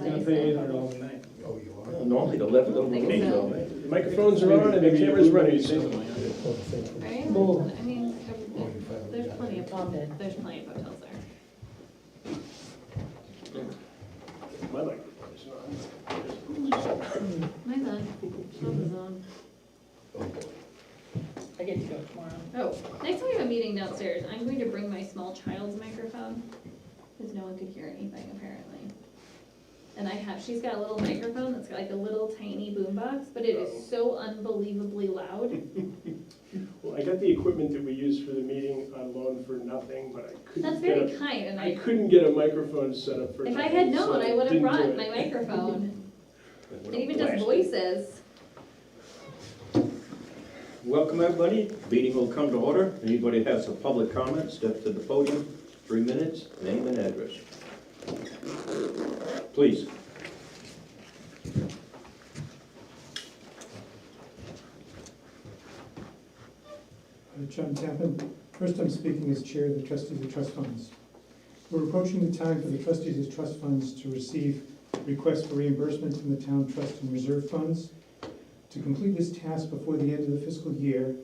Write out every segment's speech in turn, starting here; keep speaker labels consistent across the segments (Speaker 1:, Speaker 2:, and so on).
Speaker 1: gonna
Speaker 2: nice.
Speaker 1: pay $800 a night.
Speaker 3: Oh, you are?
Speaker 4: Well, normally the left don't
Speaker 2: Think
Speaker 4: pay
Speaker 2: so.
Speaker 4: so.
Speaker 1: The microphones are on and the camera's running, so.
Speaker 2: Right?
Speaker 1: Well-
Speaker 2: I mean,
Speaker 3: Oh, you found
Speaker 2: there's
Speaker 3: that.
Speaker 2: plenty of, there's plenty of hotels there.
Speaker 1: My microphone's on.
Speaker 2: Mine's on. Someone's on.
Speaker 3: Oh, boy.
Speaker 5: I get to go tomorrow.
Speaker 2: Oh, next time we have a meeting downstairs, I'm going to bring my small child's microphone, because no one could hear anything apparently. And she's got a little microphone that's got like a little tiny boombox, but it is so unbelievably loud.
Speaker 1: Well, I got the equipment that we used for the meeting on loan for nothing, but I
Speaker 2: That's
Speaker 1: couldn't get
Speaker 2: very
Speaker 1: a,
Speaker 2: kind, and
Speaker 1: I couldn't get a microphone set up for
Speaker 2: if I
Speaker 1: nothing,
Speaker 2: had
Speaker 1: so
Speaker 2: known, I would have
Speaker 1: didn't do
Speaker 2: brought
Speaker 1: it.
Speaker 2: my microphone. It even
Speaker 4: Blast
Speaker 2: does
Speaker 4: it.
Speaker 2: voices.
Speaker 4: Welcome, everybody. Meeting will come to order. Anybody has some public comment, step to the podium, 3 minutes, name and address. Please.
Speaker 6: John Tappan. First I'm speaking as Chair of the Trustees of Trust Funds. We're approaching the time for the Trustees of Trust Funds to receive requests for reimbursement from the Town Trust and Reserve Funds. To complete this task before the end of the fiscal year,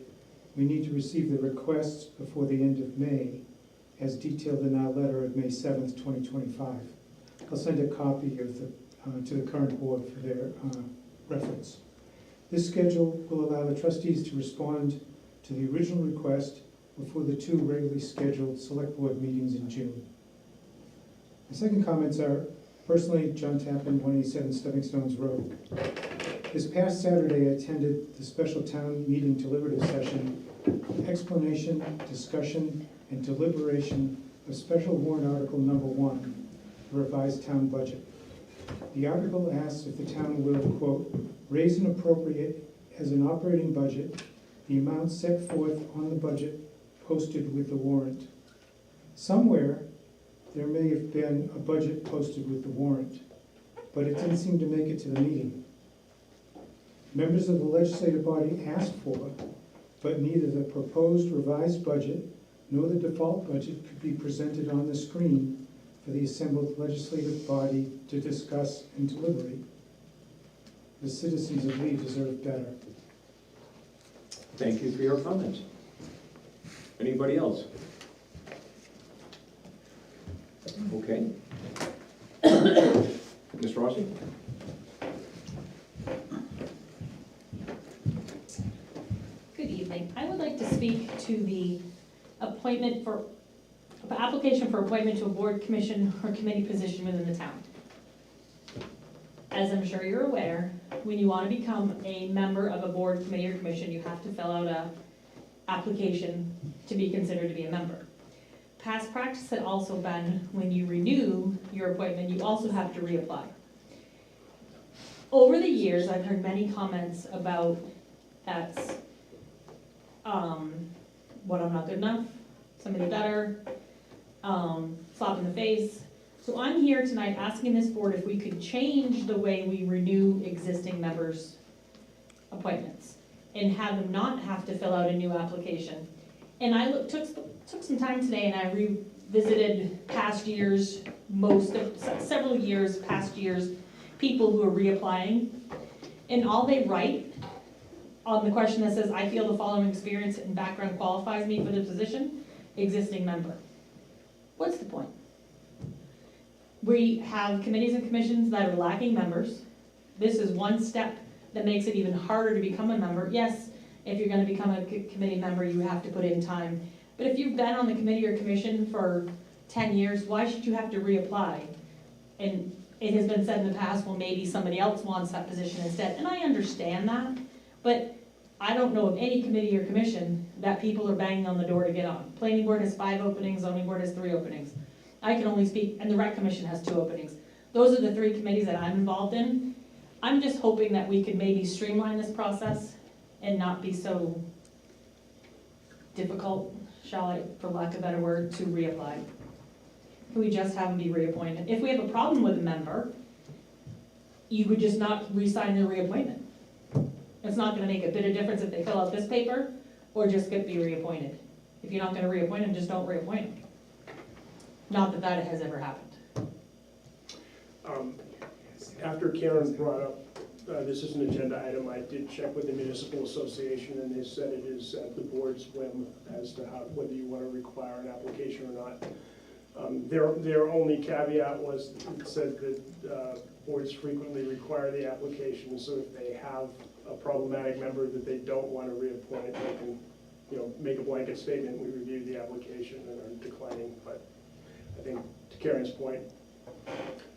Speaker 6: we need to receive the requests before the end of May, as detailed in our letter of May 7th, 2025. I'll send a copy of to the current board for their reference. This schedule will allow the trustees to respond to the original request before the 2 regularly scheduled select board meetings in June. My second comments are, personally, John Tappan, 187 Stepping Stones Road. This past Saturday, I attended the special town meeting deliberative session, explanation, discussion, and deliberation of special warrant article number 1, the revised town budget. The article asks if the town will, quote, raise and appropriate as an operating budget the amount set forth on the budget posted with the warrant. Somewhere, there may have been a budget posted with the warrant, but it didn't seem to make it to the meeting. Members of the legislative body asked for, but neither the proposed revised budget nor the default budget could be presented on the screen for the assembled legislative body to discuss and deliberate. The citizens of Lee deserve better.
Speaker 4: Thank you for your comments. Anybody else? Okay. Ms. Rossi?
Speaker 5: Good evening. I would like to speak to the application for appointment to a board, commission, or committee position within the town. As I'm sure you're aware, when you want to become a member of a board, committee, or commission, you have to fill out a application to be considered to be a member. Past practice had also been, when you renew your appointment, you also have to reapply. Over the years, I've heard many comments about that's what I'm not good enough, somebody better, slap in the face. So I'm here tonight asking this board if we could change the way we renew existing members' appointments and have them not have to fill out a new application. And I took some time today and I revisited past years, several years, past years, people who are reapplying. And all they write on the question that says, I feel the following experience and background qualifies me for the position, existing member. What's the point? We have committees and commissions that are lacking members. This is one step that makes it even harder to become a member. Yes, if you're gonna become a committee member, you have to put in time. But if you've been on the committee or commission for 10 years, why should you have to reapply? And it has been said in the past, well, maybe somebody else wants that position instead. And I understand that, but I don't know of any committee or commission that people are banging on the door to get on. Planning board has 5 openings, zoning board has 3 openings. I can only speak, and the rec commission has 2 openings. Those are the 3 committees that I'm involved in. I'm just hoping that we could maybe streamline this process and not be so difficult, shall I, for lack of a better word, to reapply. Can we just have them be reappointed? If we have a problem with a member, you would just not re-sign their reappointment. It's not gonna make a bit of difference if they fill out this paper or just get be reappointed. If you're not gonna reappoint them, just don't reappoint them. Not that that has ever happened.
Speaker 1: After Karen brought up, this is an agenda item, I did check with the municipal association, and they said it is at the board's whim as to how, whether you want to require an application or not. Their only caveat was, it said that boards frequently require the application, so if they have a problematic member that they don't want to reappoint, they can, make a blanket statement, we reviewed the application and are declining. But I think, to Karen's point,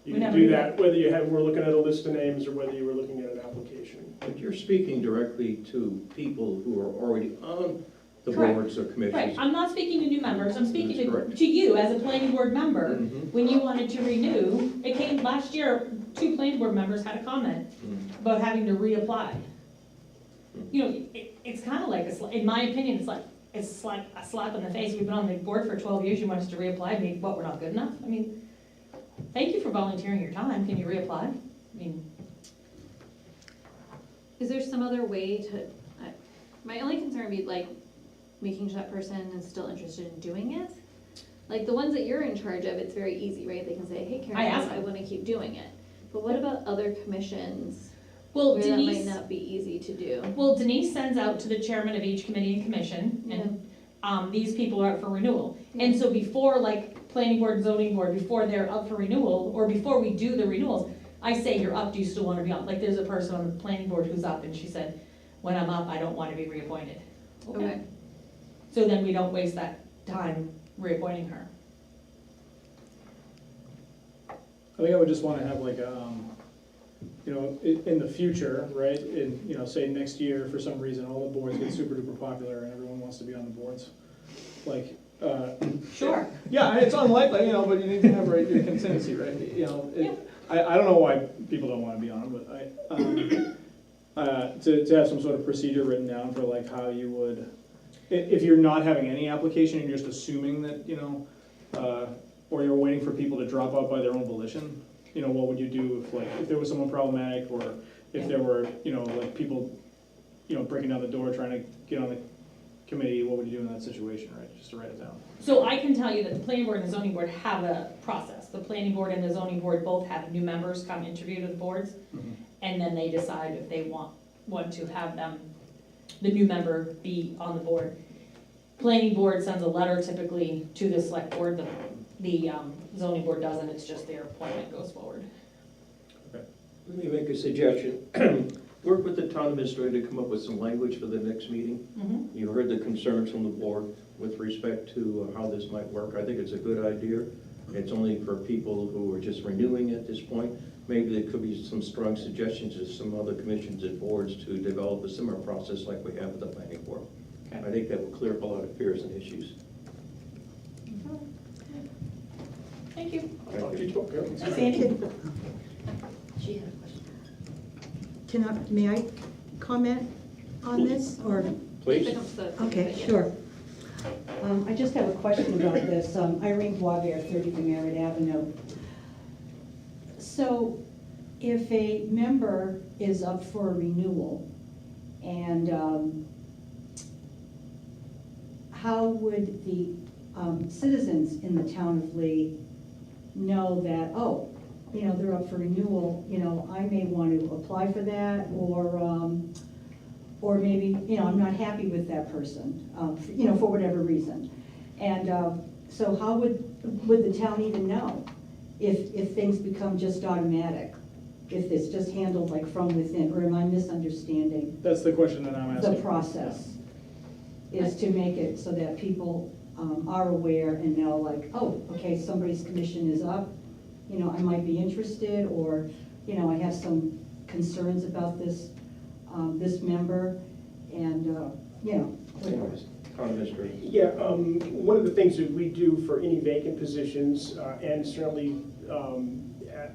Speaker 1: you
Speaker 5: We
Speaker 1: can
Speaker 5: never
Speaker 1: do
Speaker 5: do
Speaker 1: that, whether we're looking at a list of names or whether you were looking at an application.
Speaker 4: But you're speaking directly to people who are already on the
Speaker 5: Correct.
Speaker 4: boards or
Speaker 5: Right,
Speaker 4: commissions.
Speaker 5: I'm not speaking to new members, I'm speaking
Speaker 4: That's
Speaker 5: to,
Speaker 4: correct.
Speaker 5: to you as a planning board member.
Speaker 4: Mhm.
Speaker 5: When you wanted to renew, it came, last year, 2 planning board members had a comment
Speaker 4: Mhm.
Speaker 5: about having to reapply. It's kind of like, in my opinion, it's like a slap in the face. We've been on the board for 12 years, you want us to reapply, maybe, what, we're not good enough? I mean, thank you for volunteering your time, can you reapply? I mean,
Speaker 2: Is there some other way to, my only concern would be like, making sure that person is still interested in doing it? Like the ones that you're in charge of, it's very easy, right? They can say, hey
Speaker 5: I asked
Speaker 2: Karen, I
Speaker 5: them.
Speaker 2: wanna keep doing it. But what about other commissions
Speaker 5: well,
Speaker 2: where that might
Speaker 5: Denise,
Speaker 2: not be easy to do?
Speaker 5: well, Denise sends out to the chairman of each committee and commission, and these people are up for renewal. And so before, like, planning board and zoning board, before they're up for renewal, or before we do the renewals, I say, you're up, do you still wanna be on? Like, there's a person on the planning board who's up, and she said, when I'm up, I don't wanna be reappointed.
Speaker 2: Okay.
Speaker 5: So then we don't waste that time reappointing her.
Speaker 7: I think I would just wanna have like, in the future, right, say next year, for some reason, all the boards get super duper popular and everyone wants to be on the boards. Like,
Speaker 5: Sure.
Speaker 7: yeah, it's unlikely, but you need to have your contingency, right? I don't know why people don't wanna be on, but to have some sort of procedure written down for like how you would, if you're not having any application, you're just assuming that, or you're waiting for people to drop out by their own volition, what would you do if there was someone problematic, or if there were, like people, breaking down the door trying to get on the committee, what would you do in that situation, right? Just to write it down.
Speaker 5: So I can tell you that the planning board and the zoning board have a process. The planning board and the zoning board both have new members come interview to the boards, and then they decide if they want to have them, the new member, be on the board. Planning board sends a letter typically to the select board, the zoning board doesn't, it's just their appointment goes forward.
Speaker 4: Let me make a suggestion. Work with the town administrator to come up with some language for the next meeting.
Speaker 5: Mm-hmm.
Speaker 4: You heard the concerns from the board with respect to how this might work. I think it's a good idea. It's only for people who are just renewing at this point. Maybe there could be some strong suggestions to some other commissions and boards to develop a similar process like we have with the planning board.
Speaker 5: Okay.
Speaker 4: I think that will clear up a lot of fears and issues.
Speaker 5: Thank you.
Speaker 1: Talk to you, Karen.
Speaker 5: Sandy?
Speaker 8: She had a question. May I comment on this, or?
Speaker 4: Please.
Speaker 8: Okay, sure. I just have a question about this. Irene Boisvert, 30 Merritt Avenue. So if a member is up for renewal, and how would the citizens in the town of Lee know that, oh, they're up for renewal, I may want to apply for that, or maybe, I'm not happy with that person, for whatever reason. And so how would the town even know if things become just automatic? If it's just handled like from within, or am I misunderstanding
Speaker 7: That's the question that I'm
Speaker 8: the
Speaker 7: asking.
Speaker 8: process? Is to make it so that people are aware and know like, oh, okay, somebody's commission is up, I might be interested, or, I have some concerns about this, this member, and, whatever.
Speaker 4: Town administrator.
Speaker 1: Yeah, one of the things that we do for any vacant positions, and certainly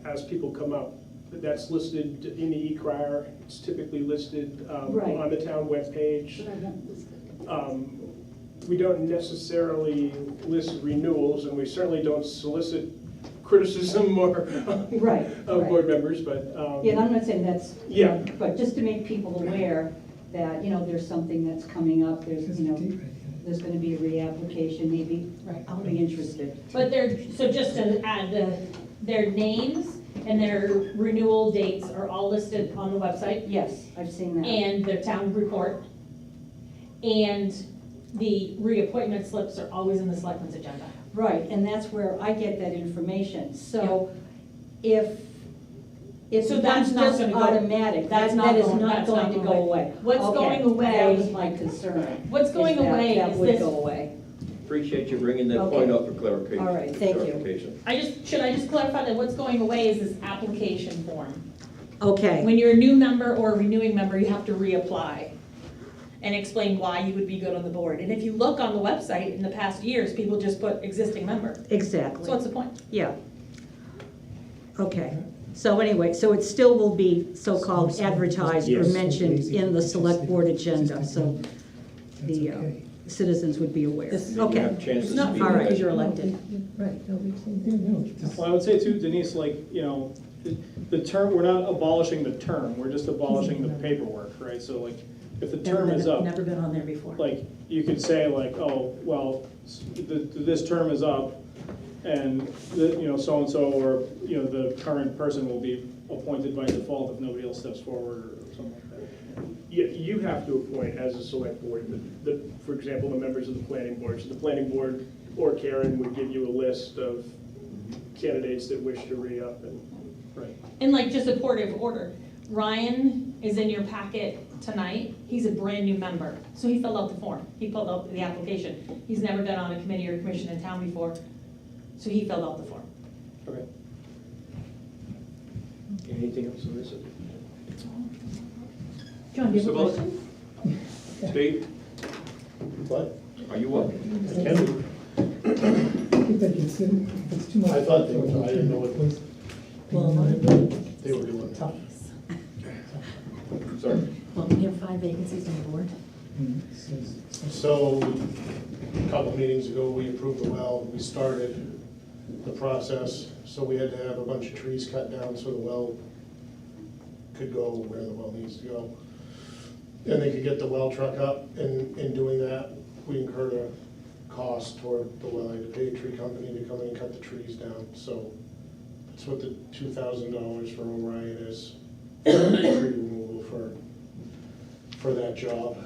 Speaker 1: as people come up, that's listed in the e-crier, it's typically listed
Speaker 8: Right.
Speaker 1: on the town webpage. We don't necessarily list renewals, and we certainly don't solicit criticism or
Speaker 8: Right,
Speaker 1: of
Speaker 8: right.
Speaker 1: board members, but.
Speaker 8: Yeah, and I'm not saying that's,
Speaker 1: Yeah.
Speaker 8: but just to make people aware that, there's something that's coming up, there's, there's gonna be a reapplication, maybe
Speaker 5: Right.
Speaker 8: I'll be interested.
Speaker 5: But so just to add, their names and their renewal dates are all listed on the website,
Speaker 8: Yes, I've seen that.
Speaker 5: and their town report. And the reappointment slips are always in the selectmen's agenda.
Speaker 8: Right, and that's where I get that information. So if
Speaker 5: So
Speaker 8: it
Speaker 5: that's
Speaker 8: becomes
Speaker 5: not
Speaker 8: just
Speaker 5: gonna go-
Speaker 8: automatic,
Speaker 5: that's
Speaker 8: that
Speaker 5: not
Speaker 8: is
Speaker 5: going-
Speaker 8: not
Speaker 5: that's
Speaker 8: going
Speaker 5: not
Speaker 8: to
Speaker 5: going
Speaker 8: go
Speaker 5: away.
Speaker 8: away.
Speaker 5: What's
Speaker 8: Okay,
Speaker 5: going away-
Speaker 8: That was my concern.
Speaker 5: What's going
Speaker 8: is that
Speaker 5: away
Speaker 8: that
Speaker 5: is
Speaker 8: would
Speaker 5: this-
Speaker 8: go away.
Speaker 4: Appreciate you bringing that
Speaker 8: Okay.
Speaker 4: point up for clarification.
Speaker 8: All right, thank you.
Speaker 4: clarification.
Speaker 5: Should I just clarify that what's going away is this application form?
Speaker 8: Okay,
Speaker 5: When you're a new member or a renewing member, you have to reapply and explain why you would be good on the board. And if you look on the website in the past years, people just put existing member.
Speaker 8: exactly.
Speaker 5: So what's the point?
Speaker 8: Yeah. Okay, so anyway, so it still will be so-called advertised or
Speaker 4: Yes.
Speaker 8: mentioned in the select board agenda, so
Speaker 6: That's
Speaker 8: the
Speaker 6: okay.
Speaker 8: citizens would be aware.
Speaker 2: This-
Speaker 4: Then you
Speaker 8: Okay,
Speaker 4: have a chance
Speaker 5: It's
Speaker 4: to
Speaker 5: not
Speaker 4: speak.
Speaker 8: all right.
Speaker 2: Because you're elected.
Speaker 3: Right, no, we've seen.
Speaker 7: Well, I would say too, Denise, like, you know, the term, we're not abolishing the term, we're just abolishing the paperwork, right? So like, if the term is up,
Speaker 2: Never been on there before.
Speaker 7: like, you could say like, oh, well, this term is up, and, you know, so-and-so, or, you know, the current person will be appointed by default if nobody else steps forward, or something like that.
Speaker 1: You have to appoint as a select board, for example, the members of the planning board. So the planning board or Karen would give you a list of candidates that wish to re-up and.
Speaker 7: Right.
Speaker 5: And like just a point of order, Ryan is in your packet tonight. He's a brand new member, so he filled out the form. He filled out the application. He's never been on a committee or commission in town before, so he filled out the form.
Speaker 7: Okay.
Speaker 4: Anything else on this?
Speaker 2: John, do you have a
Speaker 4: Mr. Bullock?
Speaker 2: question?
Speaker 4: Steve,
Speaker 3: What?
Speaker 4: are you up?
Speaker 3: I think they can sit, if it's too much.
Speaker 9: I thought they were, I didn't know what
Speaker 2: Well,
Speaker 9: they were doing.
Speaker 3: Tough.
Speaker 4: Sorry.
Speaker 2: well, we have 5 vacancies on the board.
Speaker 6: Mm, it says-
Speaker 9: So, a couple meetings ago, we approved the well, we started the process, so we had to have a bunch of trees cut down so the well could go where the well needs to go. And they could get the well truck up, and in doing that, we incurred a cost toward the well, I had to pay a tree company to come in and cut the trees down, so that's what the $2,000 for Orion is, tree removal for that job.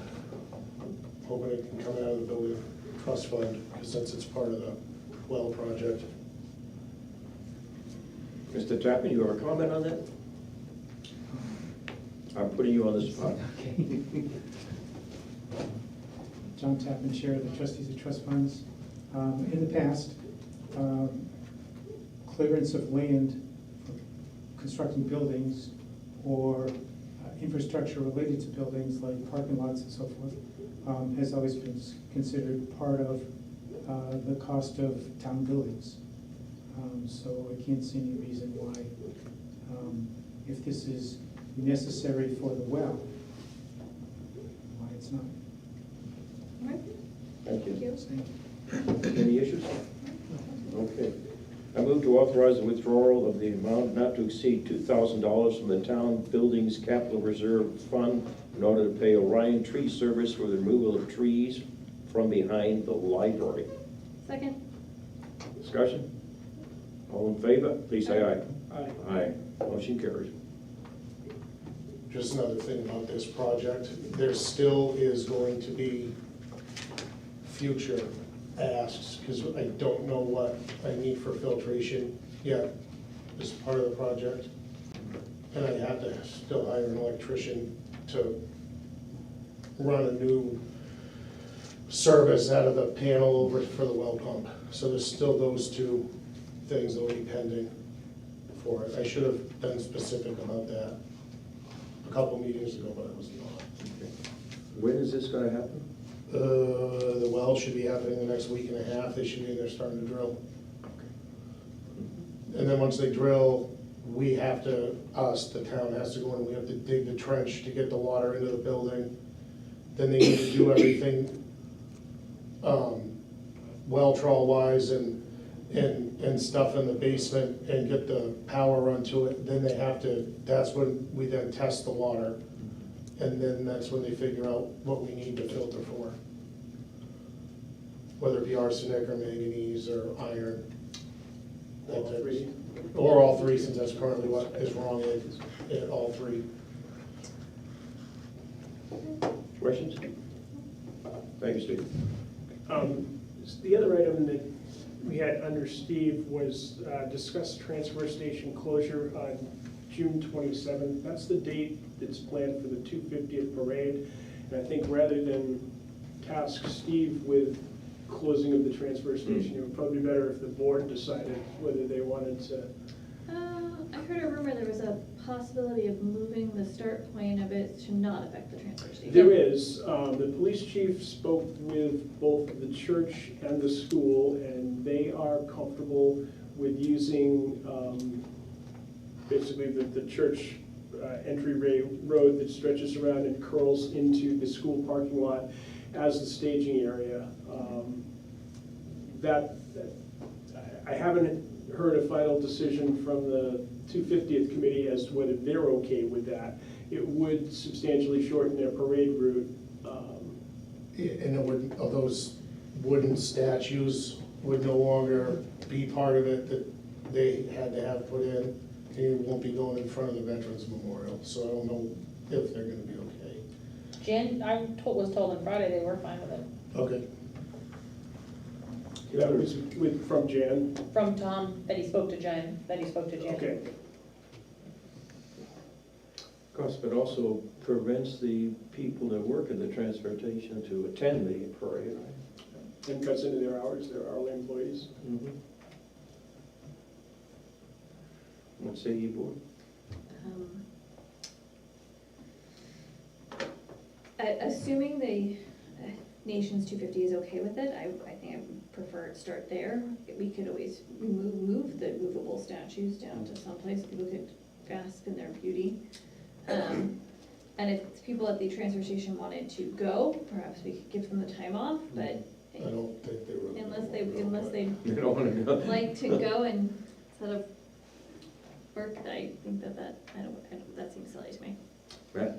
Speaker 9: Hoping it can come out of the building trust fund, because since it's part of the well project.
Speaker 4: Mr. Tappan, you have a comment on that? I'm putting you on the spot.
Speaker 6: John Tappan, Chair of the Trustees of Trust Funds. In the past, clearance of land for constructing buildings or infrastructure related to buildings like parking lots and so forth has always been considered part of the cost of town buildings. So I can't see any reason why, if this is necessary for the well, why it's not.
Speaker 4: Thank you.
Speaker 6: Thank you.
Speaker 4: Any issues? Okay. I move to authorize the withdrawal of the amount not to exceed $2,000 from the town buildings capital reserve fund in order to pay Orion Tree Service for the removal of trees from behind the library.
Speaker 2: Second?
Speaker 4: Discussion? All in favor, please say aye.
Speaker 7: Aye.
Speaker 4: Aye. Motion carries.
Speaker 9: Just another thing about this project, there still is going to be future asks, because I don't know what I need for filtration yet as part of the project. And I have to still hire an electrician to run a new service out of the panel over for the well pump. So there's still those two things that will be pending for it. I should have been specific about that a couple meetings ago, but I was not.
Speaker 4: When is this gonna happen?
Speaker 9: The well should be happening the next week and a half. They should be there starting to drill. And then once they drill, we have to, the town has to go in, we have to dig the trench to get the water into the building. Then they need to do everything, well trawl wise and stuff in the basement and get the power run to it. Then they have to, that's when we then test the water. And then that's when they figure out what we need to filter for. Whether it be arsenic or manganese or iron. That type of- Or all three, since that's currently what is wrong in all three.
Speaker 4: Questions? Thank you, Steve.
Speaker 1: The other item that we had under Steve was discuss transfer station closure on June 27th. That's the date that's planned for the 250th parade. And I think rather than task Steve with closing of the transfer station, it would probably be better if the board decided whether they wanted to.
Speaker 2: I heard a rumor there was a possibility of moving the start point of it to not affect the transfer station.
Speaker 1: There is. The police chief spoke with both the church and the school, and they are comfortable with using basically the church entryway road that stretches around and curls into the school parking lot as the staging area. I haven't heard a final decision from the 250th committee as to whether they're okay with that. It would substantially shorten their parade route.
Speaker 9: And it would, of those wooden statues would no longer be part of it that they had to have put in. And it won't be going in front of the Veterans Memorial, so I don't know if they're gonna be okay.
Speaker 5: Was told on Friday they were fine with it.
Speaker 9: Okay.
Speaker 1: That was from Jan.
Speaker 5: From Tom, that he spoke to Jen,
Speaker 1: Okay.
Speaker 4: Of course, but also prevents the people that work at the transfer station to attend the parade.
Speaker 1: And cuts into their hours, their hourly employees.
Speaker 4: What say you, board?
Speaker 2: Assuming the Nations 250 is okay with it, I think I would prefer it start there. We could always move the movable statues down to someplace people could bask in their beauty. And if people at the transfer station wanted to go, perhaps we could give them the time off, but
Speaker 9: I don't think they were.
Speaker 2: unless they
Speaker 4: You don't want to go?
Speaker 2: like to go and instead of work, I think that seems silly to me.
Speaker 4: Right.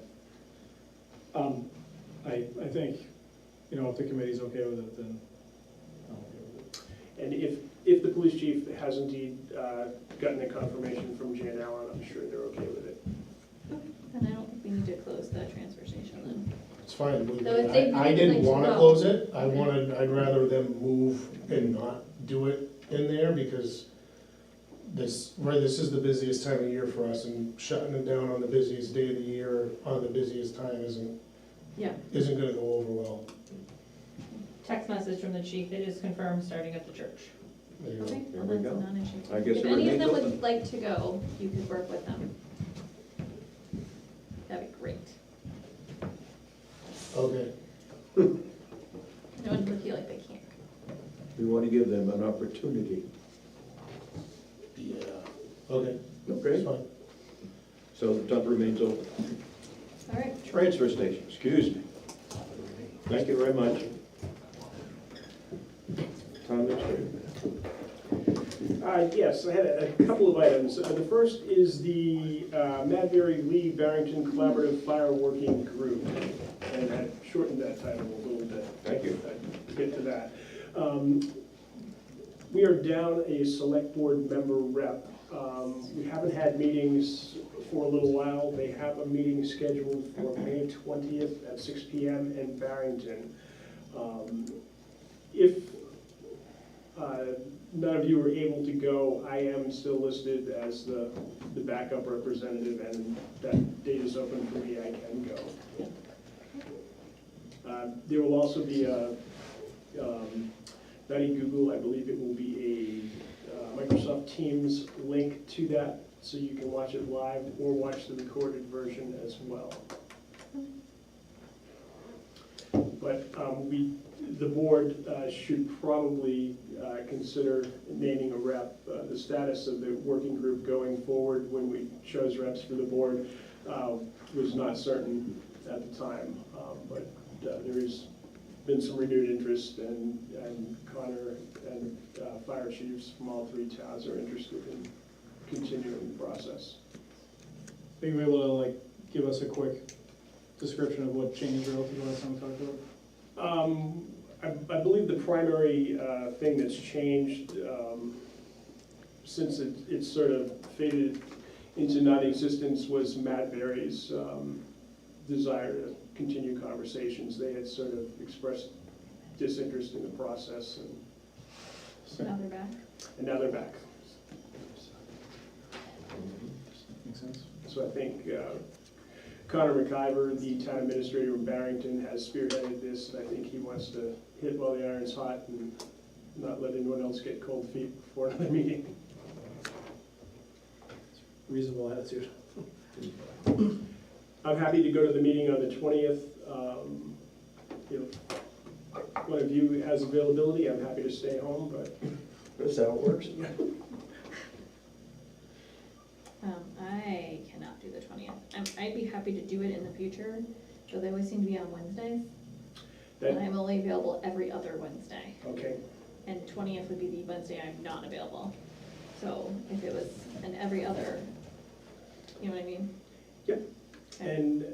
Speaker 7: I think, you know, if the committee's okay with it, then I'm okay with it.
Speaker 1: And if the police chief has indeed gotten a confirmation from Jan Allen, I'm sure they're okay with it.
Speaker 2: Then I don't think we need to close the transfer station then.
Speaker 9: It's fine.
Speaker 2: So if they
Speaker 9: I
Speaker 2: really
Speaker 9: didn't
Speaker 2: like to
Speaker 9: wanna
Speaker 2: go.
Speaker 9: close it. I'd rather them move and not do it in there because this is the busiest time of year for us, and shutting it down on the busiest day of the year, on the busiest time isn't gonna go over well.
Speaker 5: Text message from the chief, it is confirmed starting at the church.
Speaker 9: There you go.
Speaker 2: Okay,
Speaker 4: There
Speaker 2: well,
Speaker 4: we
Speaker 2: that's a
Speaker 4: go.
Speaker 2: non-issue.
Speaker 4: I guess
Speaker 2: If
Speaker 4: it
Speaker 2: any of
Speaker 4: remains
Speaker 2: them would
Speaker 4: open.
Speaker 2: like to go, you could work with them. That'd be great.
Speaker 9: Okay.
Speaker 2: No one would feel like they can't.
Speaker 4: We want to give them an opportunity.
Speaker 9: Yeah. Okay,
Speaker 4: Okay,
Speaker 9: that's fine.
Speaker 4: so the tub remains open.
Speaker 2: All right.
Speaker 4: Transfer station, excuse me. Thank you very much. Tom, administrator.
Speaker 1: Yes, I had a couple of items. The first is the Madberry Lee Barrington Collaborative Fire Working Group. And I shortened that title a little bit.
Speaker 4: Thank you.
Speaker 1: To get to that. We are down a select board member rep. We haven't had meetings for a little while. They have a meeting scheduled for May 20th at 6 PM in Barrington. If none of you are able to go, I am still listed as the backup representative, and that date is open for me. I can go. There will also be not in Google, I believe it will be a Microsoft Teams link to that, so you can watch it live or watch the recorded version as well. But the board should probably consider naming a rep. The status of the working group going forward when we chose reps for the board was not certain at the time, but there has been some renewed interest, and Connor and fire chiefs from all three towns are interested in continuing the process.
Speaker 7: Think you'll be able to like give us a quick description of what changed relative to last time we talked about?
Speaker 1: I believe the primary thing that's changed since it's sort of faded into non-existence, was Matt Berry's desire to continue conversations. They had sort of expressed disinterest in the process,
Speaker 2: Now they're back.
Speaker 1: and now they're back.
Speaker 7: Makes sense.
Speaker 1: So I think Connor McIver, the town administrator in Barrington, has spearheaded this, and I think he wants to hit while the iron's hot and not let anyone else get cold feet before another meeting.
Speaker 7: Reasonable attitude.
Speaker 1: I'm happy to go to the meeting on the 20th. If one of you has availability, I'm happy to stay home, but
Speaker 4: That's how it works.
Speaker 2: I cannot do the 20th. I'd be happy to do it in the future, though they always seem to be on Wednesdays. And
Speaker 1: that,
Speaker 2: I'm only available every other Wednesday.
Speaker 1: okay.
Speaker 2: And 20th would be the Wednesday I'm not available. So if it was an every other, you know what I mean?
Speaker 1: Yep.
Speaker 2: Okay.
Speaker 1: And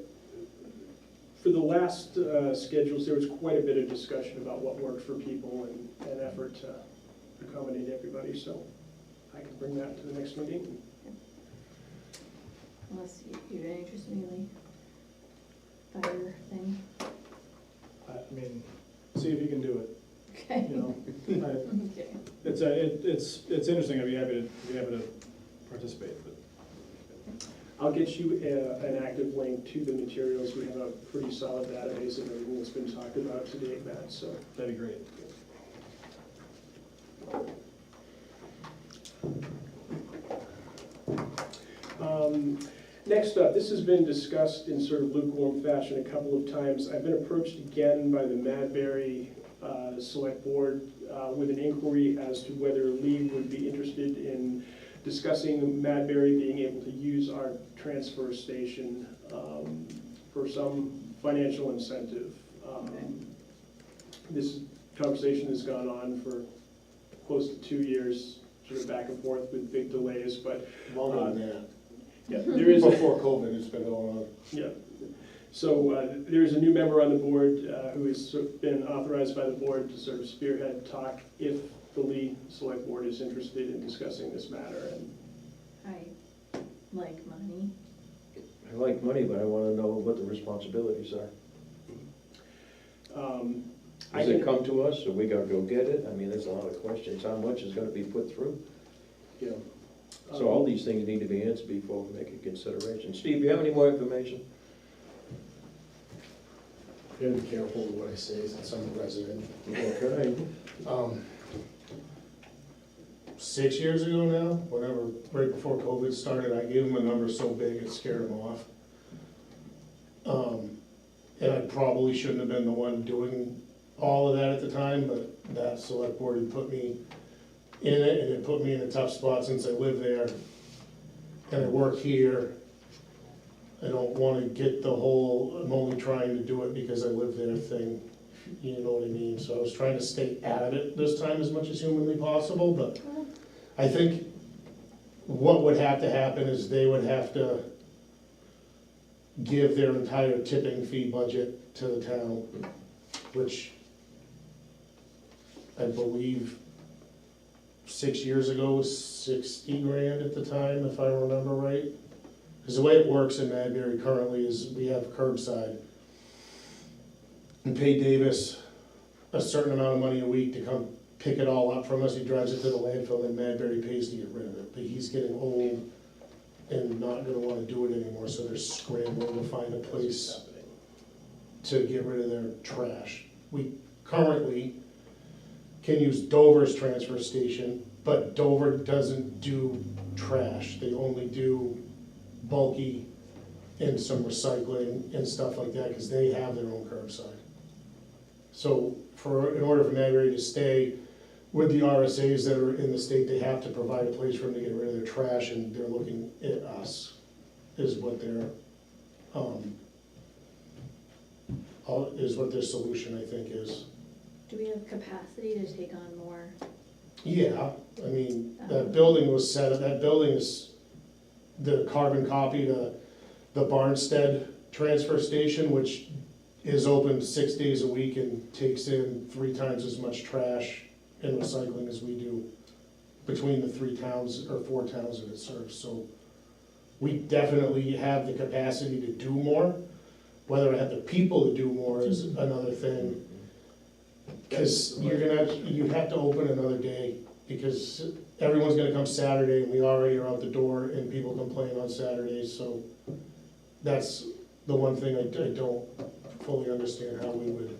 Speaker 1: for the last schedules, there was quite a bit of discussion about what worked for people and an effort to accommodate everybody, so I can bring that to the next meeting.
Speaker 2: Unless you have any interest in the fire thing.
Speaker 7: I mean, see if you can do it,
Speaker 2: Okay.
Speaker 7: you know.
Speaker 2: Okay.
Speaker 7: It's interesting, I'd be happy to participate, but.
Speaker 1: I'll get you an active link to the materials. We have a pretty solid database of everything that's been talked about to date, Matt, so.
Speaker 7: That'd be great.
Speaker 1: Next up, this has been discussed in sort of lukewarm fashion a couple of times. I've been approached again by the Madbury Select Board with an inquiry as to whether Lee would be interested in discussing Madbury being able to use our transfer station for some financial incentive. This conversation has gone on for close to 2 years, sort of back and forth with big delays, but
Speaker 9: Longer than that.
Speaker 1: yeah, there is a
Speaker 9: Before COVID, it's been going on.
Speaker 1: yeah. So there's a new member on the board who has sort of been authorized by the board to sort of spearhead talk if the Lee Select Board is interested in discussing this matter. And
Speaker 2: I like money.
Speaker 4: I like money, but I want to know what the responsibilities are.
Speaker 1: I
Speaker 4: Does it
Speaker 1: can,
Speaker 4: come to us, or we gotta go get it? I mean, there's a lot of questions. How much is gonna be put through?
Speaker 1: yeah.
Speaker 4: So all these things need to be answered before we make a consideration. Steve, you have any more information?
Speaker 9: I gotta be careful with what I say, since I'm a resident.
Speaker 4: Okay.
Speaker 9: 6 years ago now, whenever, right before COVID started, I gave him a number so big it scared him off. And I probably shouldn't have been the one doing all of that at the time, but that select board had put me in it, and it put me in a tough spot since I live there. And I work here. I don't wanna get the whole, I'm only trying to do it because I live there thing, you know what I mean? So I was trying to stay out of it this time as much as humanly possible, but I think what would have to happen is they would have to give their entire tipping fee budget to the town, which I believe 6 years ago was 60 grand at the time, if I remember right. Because the way it works in Madbury currently is we have curbside. And pay Davis a certain amount of money a week to come pick it all up from us. He drives it to the landfill, and Madbury pays to get rid of it. But he's getting old and not gonna wanna do it anymore, so they're scrambling to find a place to get rid of their trash. We currently can use Dover's transfer station, but Dover doesn't do trash. They only do bulky and some recycling and stuff like that, because they have their own curbside. So in order for Madbury to stay with the RSAs that are in the state, they have to provide a place for them to get rid of their trash, and they're looking at us, is what their, is what their solution, I think, is.
Speaker 2: Do we have capacity to take on more?
Speaker 9: Yeah, I mean, that building was that building is the carbon copy to the Barnstead transfer station, which is open 6 days a week and takes in 3 times as much trash and recycling as we do. between the 3 towns or 4 towns that it serves, so we definitely have the capacity to do more. Whether I have the people to do more is another thing, because you have to open another day, because everyone's gonna come Saturday, and we already are out the door, and people complain on Saturdays, so that's the one thing I don't fully understand how we would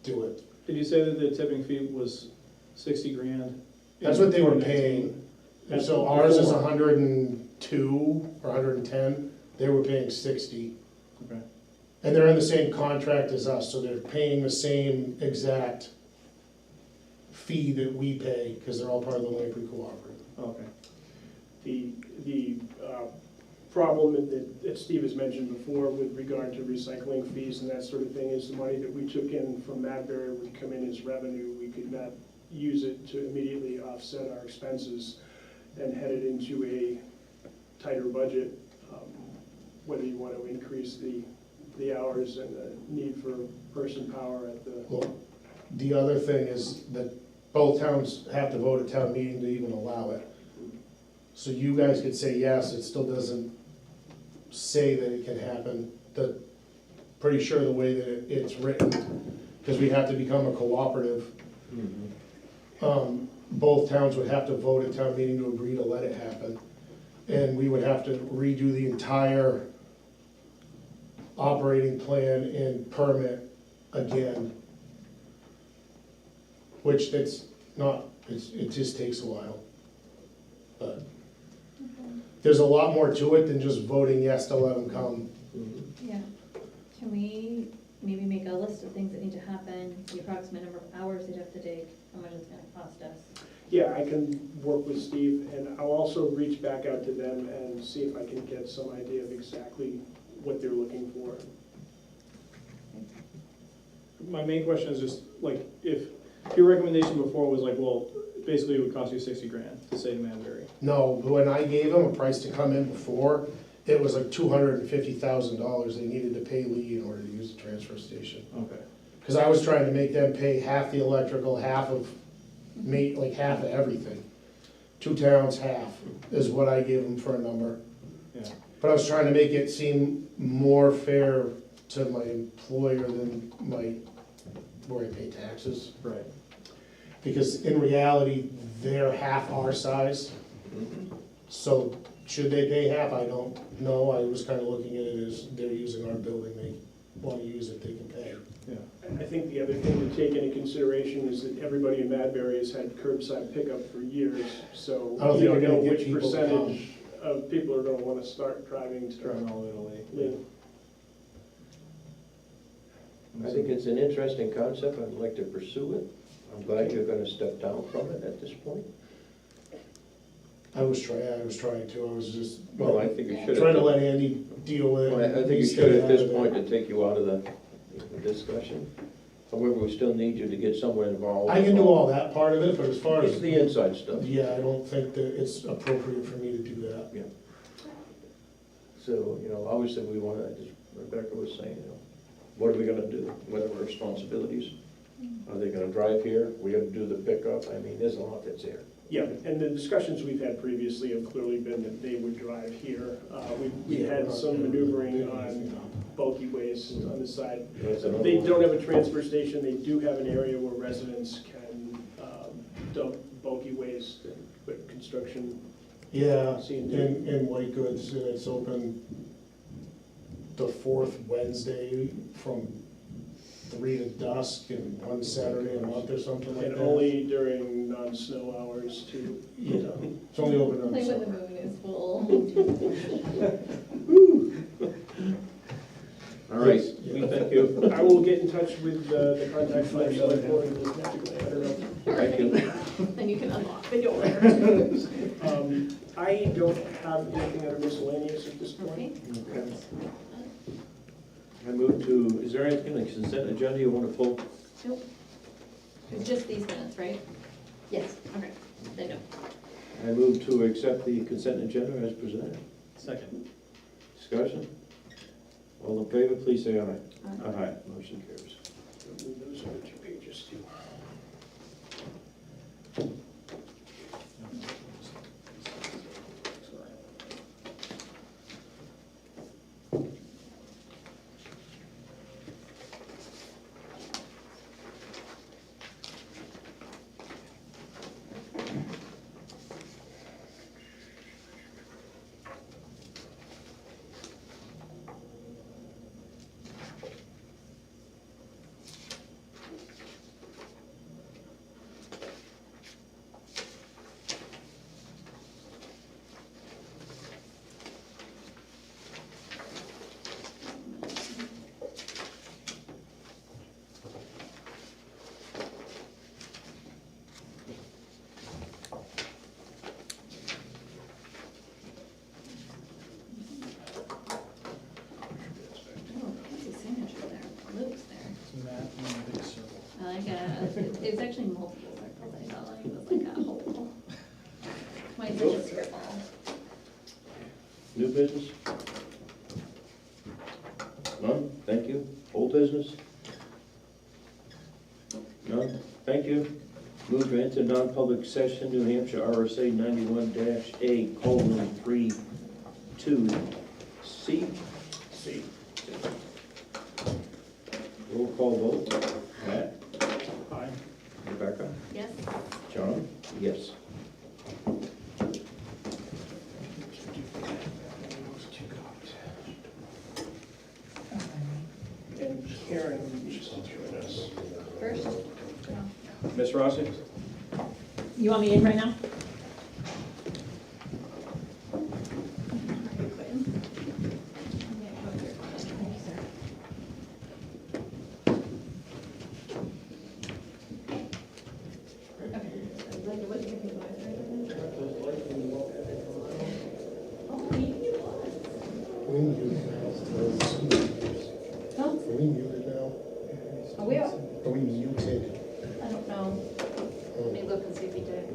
Speaker 9: do it.
Speaker 7: Did you say that the tipping fee was 60 grand?
Speaker 9: That's what they were
Speaker 7: 2019?
Speaker 9: paying, and so ours is 102 or 110, they were paying 60.
Speaker 7: Okay.
Speaker 9: And they're in the same contract as us, so they're paying the same exact fee that we pay, because they're all part of the Lamprey Cooperative.
Speaker 7: Okay.
Speaker 1: The problem that Steve has mentioned before with regard to recycling fees and that sort of thing is the money that we took in from Madbury would come in as revenue. We could not use it to immediately offset our expenses and head it into a tighter budget, whether you want to increase the hours and the need for person power at the.
Speaker 9: Well, the other thing is that both towns have to vote at town meeting to even allow it. So you guys could say yes, it still doesn't say that it can happen. Pretty sure the way that it's written, because we have to become a cooperative, both towns would have to vote at town meeting to agree to let it happen. And we would have to redo the entire operating plan and permit again. Which that's not, it just takes a while. But there's a lot more to it than just voting yes to let them come.
Speaker 2: Yeah. Can we maybe make a list of things that need to happen, the approximate number of hours they'd have to dig, how much it's gonna cost us?
Speaker 1: Yeah, I can work with Steve, and I'll also reach back out to them and see if I can get some idea of exactly what they're looking for.
Speaker 7: My main question is just, like, if your recommendation before was like, well, basically it would cost you 60 grand to say to Madbury.
Speaker 9: No, when I gave them a price to come in before, it was like $250,000 they needed to pay Lee in order to use the transfer station.
Speaker 7: Okay.
Speaker 9: Because I was trying to make them pay half the electrical, half of half of everything. 2 towns, half, is what I gave them for a number.
Speaker 7: Yeah.
Speaker 9: But I was trying to make it seem more fair to my employer than where I pay taxes.
Speaker 7: Right.
Speaker 9: Because in reality, they're half our size. So should they pay half? I don't know. I was kind of looking at it as they're using our building, they want to use it, they can pay.
Speaker 7: Yeah.
Speaker 1: I think the other thing to take into consideration is that everybody in Madbury has had curbside pickup for years, so
Speaker 9: I don't
Speaker 1: you
Speaker 9: think
Speaker 1: don't know
Speaker 9: you're gonna get
Speaker 1: which
Speaker 9: people to
Speaker 1: percentage of people are gonna wanna start driving
Speaker 7: Driving
Speaker 1: to
Speaker 7: all the way to Lee.
Speaker 1: Lee.
Speaker 4: I think it's an interesting concept, I'd like to pursue it. I'm glad you're gonna step down from it at this point.
Speaker 9: I was trying to, I was just.
Speaker 4: Well, I think you should have.
Speaker 9: Trying to let Andy deal with it.
Speaker 4: Well, I think you
Speaker 9: Stay
Speaker 4: should at
Speaker 9: out
Speaker 4: this
Speaker 9: of it.
Speaker 4: point to take you out of the discussion. However, we still need you to get someone involved.
Speaker 9: I can do all that part of it, but as far
Speaker 4: It's
Speaker 9: as,
Speaker 4: the inside stuff.
Speaker 9: yeah, I don't think that it's appropriate for me to do that.
Speaker 4: So, obviously we want to, as Rebecca was saying, what are we gonna do? What are our responsibilities? Are they gonna drive here? We have to do the pickup. I mean, there's a lot that's there.
Speaker 1: Yeah, and the discussions we've had previously have clearly been that they would drive here. We had some maneuvering on bulky waste on the side.
Speaker 4: That's another
Speaker 1: They
Speaker 4: one.
Speaker 1: don't have a transfer station, they do have an area where residents can dump bulky waste and put construction.
Speaker 9: Yeah,
Speaker 1: C&D.
Speaker 9: in White Goods, and it's open the 4th Wednesday from 3 to dusk, and one Saturday a month or something like
Speaker 1: And
Speaker 9: that.
Speaker 1: only during non-snow hours too.
Speaker 9: Yeah, it's only open on
Speaker 2: Like when the
Speaker 9: summer.
Speaker 2: moon is full.
Speaker 4: All right,
Speaker 9: Yeah.
Speaker 4: thank you.
Speaker 1: I will get in touch with the contact for the select board and just magically, I don't know.
Speaker 4: Thank you.
Speaker 2: Then you can unlock the door.
Speaker 1: I don't have anything under miscellaneous at this
Speaker 2: Okay.
Speaker 1: point.
Speaker 4: Okay. I move to, is there anything in the consent agenda you want to pull?
Speaker 2: Nope. It's just these minutes, right? Yes. Okay, then no.
Speaker 4: I move to accept the consent agenda as presented.
Speaker 7: Second.
Speaker 4: Discussion? All in favor, please say aye.
Speaker 2: Aye.
Speaker 4: Aye, motion carries.
Speaker 1: I'll move those other 2 pages too.
Speaker 2: There's actually multiple circles, I thought it was like a whole. Mine's like a scribble.
Speaker 4: New business? None, thank you. Old business? None, thank you. Move to enter non-public session, New Hampshire RSA 91-A:32C.
Speaker 1: See.
Speaker 4: Roll call vote. Matt?
Speaker 7: Aye.
Speaker 4: Rebecca?
Speaker 2: Yes?
Speaker 4: John? Yes.
Speaker 1: And Karen, just join us.
Speaker 2: First?
Speaker 7: Ms. Rossi?
Speaker 5: You want me in right now?
Speaker 9: We muted now. Are we muted now?
Speaker 2: Are we, I
Speaker 9: Are we muted?
Speaker 2: don't know. Let me look and see if he did.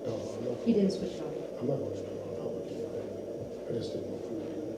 Speaker 9: No, I'm not.
Speaker 8: He didn't switch it off.
Speaker 9: I'm not going to do it on public anyway. I just didn't know if we were doing it.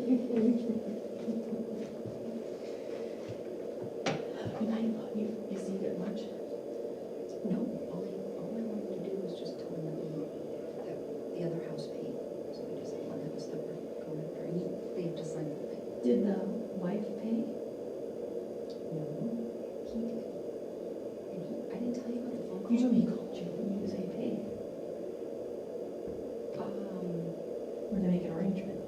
Speaker 5: You see it much?
Speaker 10: No, all I wanted to do was just tell him that the other house paid, so we just let that stuff go after, they have to sign the thing.
Speaker 2: Did the wife pay?
Speaker 10: No, he did. And I didn't tell you about the phone call.
Speaker 2: You told me he called you, and you say paid.
Speaker 5: We're gonna make an arrangement.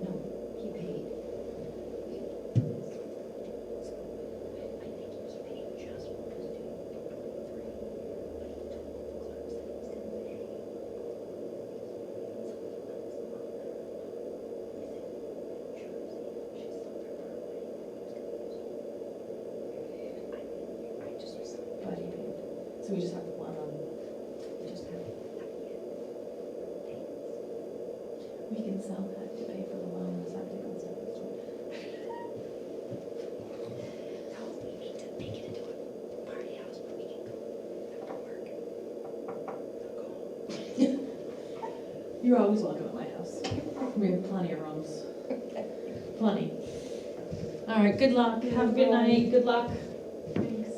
Speaker 10: No, he paid. I think he paid just because he did 3, but he told the clerks that he was gonna pay. I just was,
Speaker 5: But he paid. So we just have to plan on,
Speaker 10: I just have,
Speaker 5: we can sell that to pay for the loan, the septic and stuff.
Speaker 10: no, we need to make it into a party house, but we can go after work.
Speaker 5: You're always welcome at my house. We have plenty of rooms. Plenty. All right, good luck. Have a good night. Good luck. Thanks.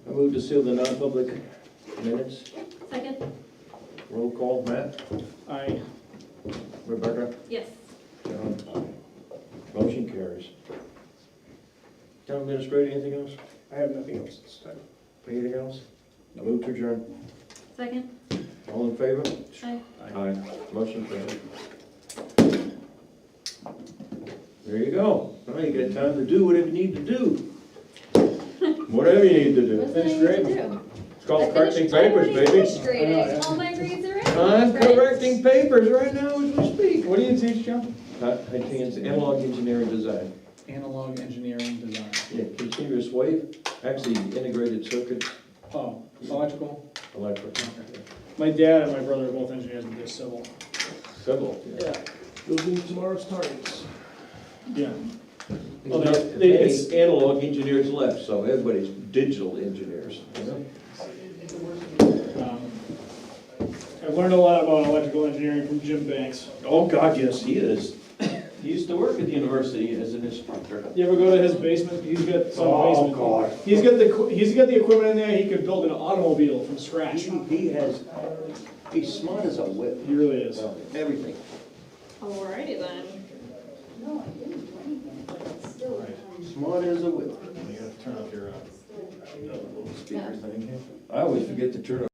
Speaker 4: I move to seal the non-public minutes.
Speaker 2: Second?
Speaker 4: Roll call, Matt,
Speaker 7: I,
Speaker 4: Rebecca,
Speaker 2: Yes.
Speaker 4: John. Motion carries. Town administrator, anything else?
Speaker 1: I have nothing else this time.
Speaker 4: Anything else? Move to adjourn.
Speaker 2: Second?
Speaker 4: All in favor?
Speaker 2: Aye.
Speaker 4: Aye. Motion carried. There you go. Now you got time to do whatever you need to do. Whatever you need to do.
Speaker 2: What's there
Speaker 7: Finished
Speaker 2: to
Speaker 7: grading?
Speaker 2: do?
Speaker 4: It's called
Speaker 2: I
Speaker 4: correcting
Speaker 2: finished- I
Speaker 4: papers,
Speaker 2: already
Speaker 4: baby.
Speaker 2: finished grading.
Speaker 7: I know, yeah.
Speaker 2: All my grades are in.
Speaker 4: I'm
Speaker 2: right?
Speaker 4: correcting papers right now as we speak.
Speaker 7: what do you teach, John?
Speaker 4: I think it's analog engineering design.
Speaker 7: Analog engineering design.
Speaker 4: Yeah, continuous wave, actually integrated circuit,
Speaker 7: Oh, electrical.
Speaker 4: electric.
Speaker 7: My dad and my brother are both engineers and just civil.
Speaker 4: Civil.
Speaker 1: Yeah. Those are tomorrow's targets.
Speaker 7: Yeah.
Speaker 4: Well,
Speaker 7: Well,
Speaker 4: it's analog engineers left, so everybody's digital engineers.
Speaker 7: I've learned a lot about electrical engineering from Jim Banks.
Speaker 4: Oh, God, yes, he is. He used to work at the university as an instructor.
Speaker 7: You ever go to his basement? He's got some
Speaker 4: Oh,
Speaker 7: basement.
Speaker 4: God.
Speaker 7: He's got the equipment in there, he could build an automobile from scratch.
Speaker 4: He's smart as a whip.
Speaker 7: He really is.
Speaker 4: Everything.
Speaker 2: Alrighty then.
Speaker 8: No, I didn't do anything, but it's still.
Speaker 4: Smart as a whip.
Speaker 7: You gotta turn off your,
Speaker 4: Little speaker thing here. I always forget to turn